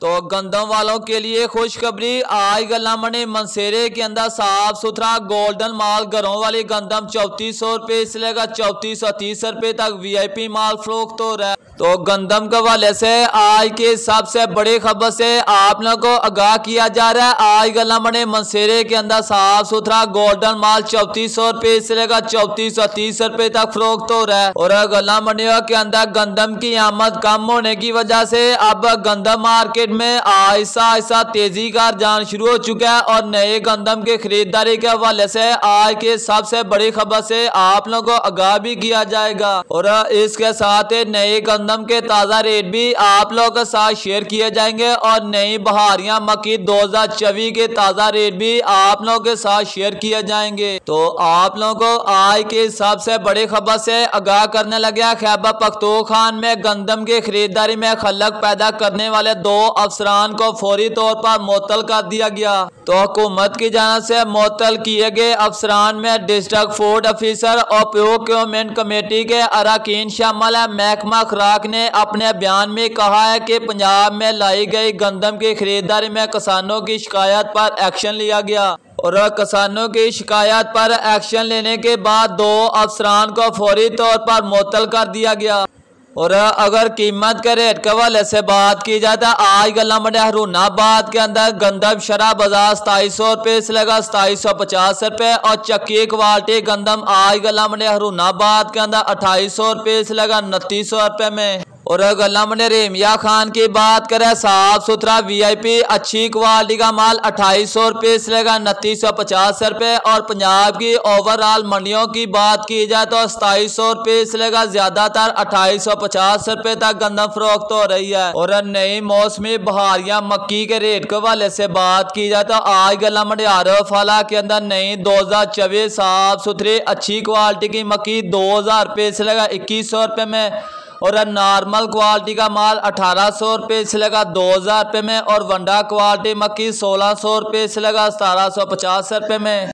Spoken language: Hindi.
तो गंदम वालों के लिए खुशखबरी। आज गला मंडी मनसेरे के अंदर साफ सुथरा गोल्डन माल घरों वाली गंदम 3400 रुपये से लेकर 3430 रुपये तक वीआईपी माल फरोख्त हो रहा है। तो गंदम के हवाले से आज की सबसे बड़ी खबर से आप लोगों को आगाह किया जा रहा है। आज गला मंडी मनसेरे के अंदर साफ सुथरा गोल्डन माल 3400 रुपये से लेकर 3430 रुपये तक फरोख्त हो रहा है। और गला मंडियों के अंदर गंदम की आमद कम होने की वजह से अब गंदम मार्केट में आहिस्ता आहिस्ता तेजी का रुझान शुरू हो चुका है। और नए गंदम के खरीदारी के हवाले से आज के सबसे बड़ी खबर से आप लोगों को आगाह भी किया जाएगा। और इसके साथ नए गंदम के ताजा रेट भी आप लोगों के साथ शेयर किए जाएंगे। और नई बहारियां मक्की 2024 के ताजा रेट भी आप लोगों के साथ शेयर किए जाएंगे। तो आप लोगों को आज की सबसे बड़ी खबर से आगाह करने लगे। खैबर पख्तूनख्वा में गंदम की खरीदारी में खलक पैदा करने वाले 2 अफसरान को फौरी तौर पर मुअत्तल कर दिया गया। तो हुकूमत की जानिब से मुअत्तल किए गए अफसरान में डिस्ट्रिक्ट फूड ऑफिसर और प्रोक्योरमेंट कमेटी के अरकान शामिल है। महकमा खुराक ने अपने बयान में कहा है कि पंजाब में लाई गई गंदम की खरीदारी में किसानों की शिकायत पर एक्शन लिया गया। और किसानों की शिकायत पर एक्शन लेने के बाद 2 अफसरान को फौरी तौर पर मुअत्तल कर दिया गया। और अगर कीमत के रेट के हवाले से बात की जाए तो आज गला मंडी हरूनाबाद के अंदर गंदम शरा बाजार 2700 रुपये से लगा 2750 रुपये। और चक्की क्वालिटी गंदम आज गला मंडी हरूनाबाद के अंदर 2800 रुपये से लगा 2900 रुपये में। और गला मंडी रेमिया खान की बात करें साफ सुथरा वीआईपी अच्छी क्वालिटी का माल 2800 रुपये से लेकर 2950 रुपये। और पंजाब की ओवरऑल मंडियों की बात की जाए तो 2700 रुपये से लेकर ज्यादातर 2850 रुपये तक गंदम फरोख्त हो रही है। और नई मौसमी बहारियां मक्की के रेट के हवाले से बात की जाए तो आज गला मंडी आरफाला के अंदर नई 2024 साफ सुथरी अच्छी क्वालिटी की मक्की 2000 रुपये से लेकर 2100 रुपये में। और नॉर्मल क्वालिटी का माल 1800 रुपये से लगा 2000 रुपये में। और वंडा क्वालिटी मक्की 1600 रुपये से लगा 1750 रुपये में।